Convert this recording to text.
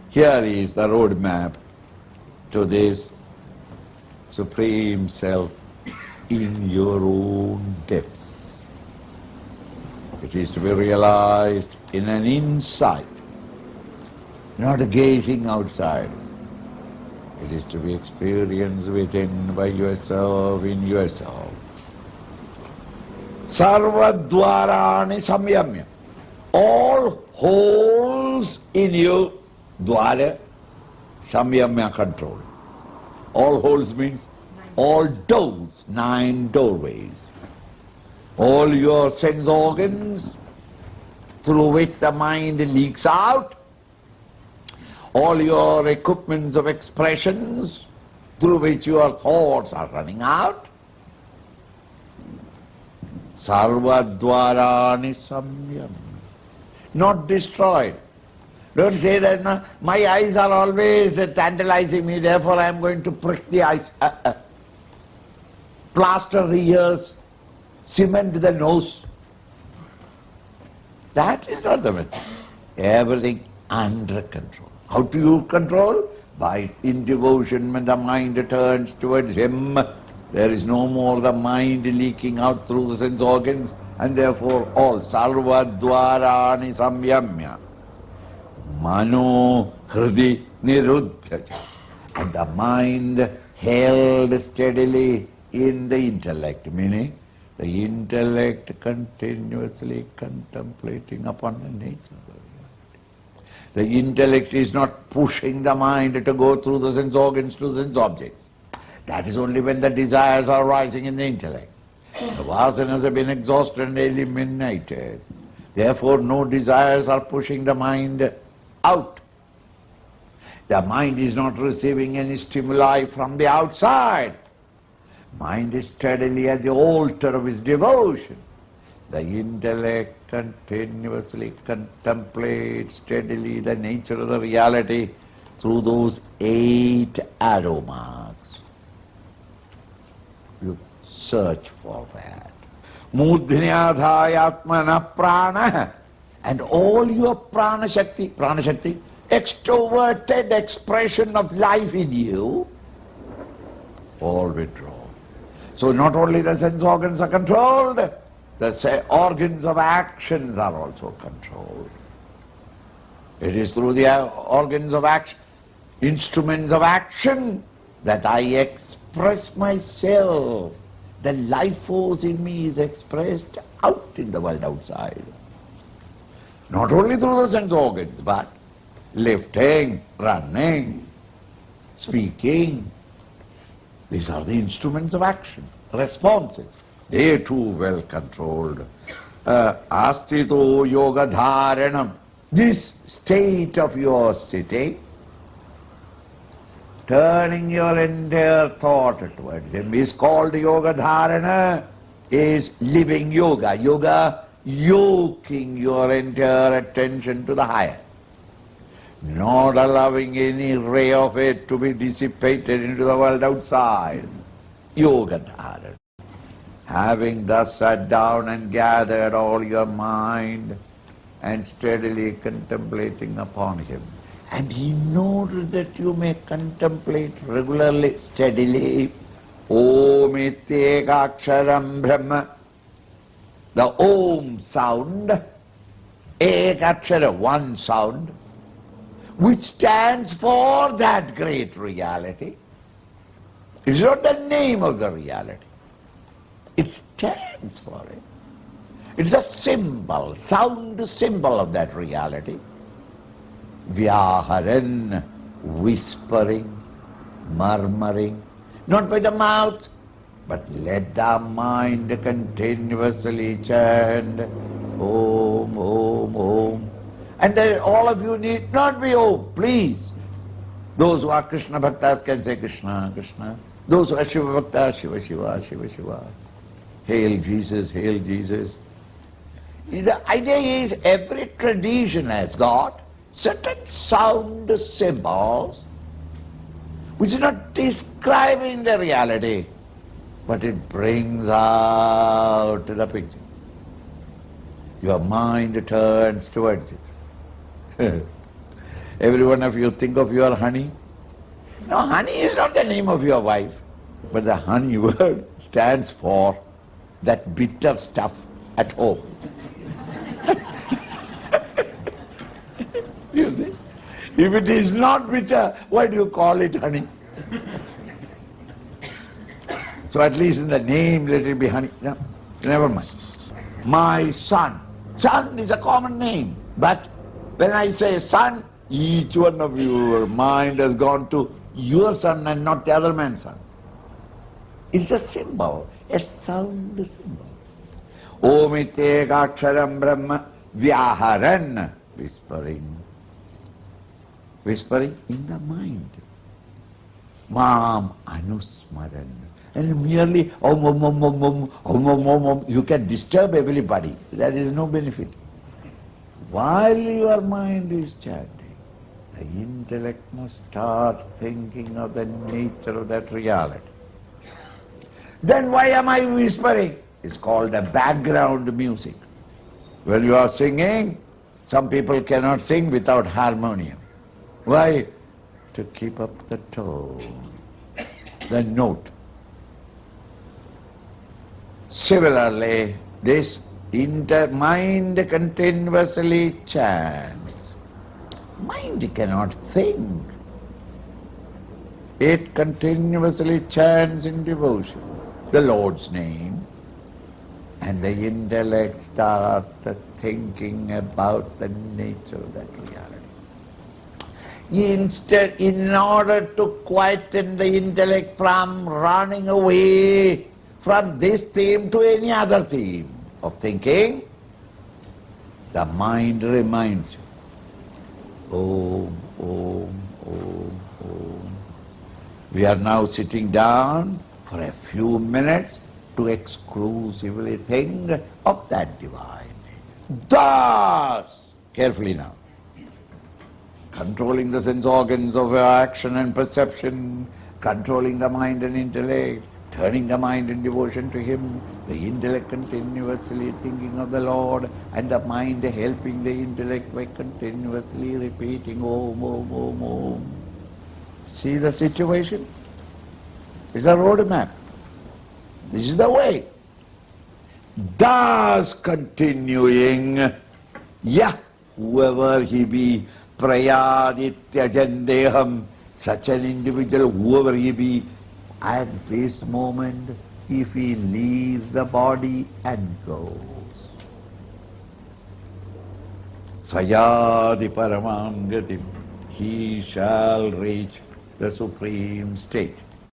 Here is the roadmap to this Supreme Self in your own depths. It is to be realized in an insight, not a gazing outside. It is to be experienced within by yourself, in yourself. Sarvadvarani samyamya. All holes in you, dwara, samyamya, control. All holes means all doors, 9 doorways. All your sense organs through which the mind leaks out, all your equipments of expressions through which your thoughts are running out. Sarvadvarani samyam. Not destroyed. Don't say that, no, my eyes are always tantalizing me, therefore I am going to prick the eyes. Plaster the ears, cement the nose. That is not the method. Everything under control. How do you control? By in devotion, when the mind turns towards Him, there is no more the mind leaking out through the sense organs, and therefore all sarvadvarani samyamya. Mano hridi niruddhaja. And the mind held steadily in the intellect, meaning the intellect continuously contemplating upon the nature of the reality. The intellect is not pushing the mind to go through the sense organs to the sense objects. That is only when the desires are rising in the intellect. The vasanas have been exhausted and eliminated. Therefore no desires are pushing the mind out. The mind is not receiving any stimuli from the outside. Mind is steadily at the altar of its devotion. The intellect continuously contemplates steadily the nature of the reality through those 8 arrow marks. You search for that. Mudhnyadhayatmana prana. And all your prana shakti, extroverted expression of life in you, all withdraw. So not only the sense organs are controlled, the organs of actions are also controlled. It is through the organs of action, instruments of action, that I express myself. The life force in me is expressed out in the world outside. Not only through the sense organs, but lifting, running, speaking. These are the instruments of action, responses. They too well controlled. Astito yoga dharanam. This state of your sitting, turning your entire thought towards Him, is called yoga dharana, is living yoga. Yoga, yoking your entire attention to the higher, not allowing any ray of it to be dissipated into the world outside. Yoga dharana. Having thus sat down and gathered all your mind and steadily contemplating upon Him, and in order that you may contemplate regularly, steadily, Om Ityekaksharam Brahma, the Om sound, Ekakshara, one sound, which stands for that great reality. It's not the name of the reality. It stands for it. It's a symbol, sound symbol of that reality. Vyaharan, whispering, murmuring, not by the mouth, but let the mind continuously chant Om, Om, Om. And all of you need not be Om, please. Those who are Krishna Bhaktas can say Krishna, Krishna. Those who are Shiva Bhaktas, Shiva, Shiva, Shiva, Shiva. Hail Jesus, hail Jesus. The idea is every tradition has got certain sound symbols which is not describing the reality, but it brings out the picture. Your mind turns towards it. Every one of you think of your honey. No, honey is not the name of your wife, but the honey word stands for that bitter stuff at home. You see? If it is not bitter, why do you call it honey? So at least in the name let it be honey. No, never mind. My son. Son is a common name. But when I say son, each one of your mind has gone to your son and not the other man's son. It's a symbol, a sound symbol. Om Itekaksharam Brahma Vyaharan. Whispering. Whispering in the mind. Mam Anusmaran. And merely you can disturb everybody. There is no benefit. While your mind is chanting, the intellect must start thinking of the nature of that reality. Then why am I whispering? It's called a background music. When you are singing, some people cannot sing without harmonium. Why? To keep up the tone, the note. Similarly, this mind continuously chants. Mind cannot think. It continuously chants in devotion the Lord's name, and the intellect starts thinking about the nature of that reality. Instead, in order to quieten the intellect from running away from this theme to any other theme of thinking, the mind reminds you, Om, Om, Om, Om. We are now sitting down for a few minutes to exclusively think of that divine nature. Thus, carefully now, controlling the sense organs of our action and perception, controlling the mind and intellect, turning the mind in devotion to Him, the intellect continuously thinking of the Lord, and the mind helping the intellect by continuously repeating Om, Om, Om, Om. See the situation? It's a road map. This is the way. Thus continuing, whoever he be, prayaditya jandeham, such an individual, whoever he be, at this moment, if he leaves the body and goes, sayadi paramam gatim, he shall reach the supreme state.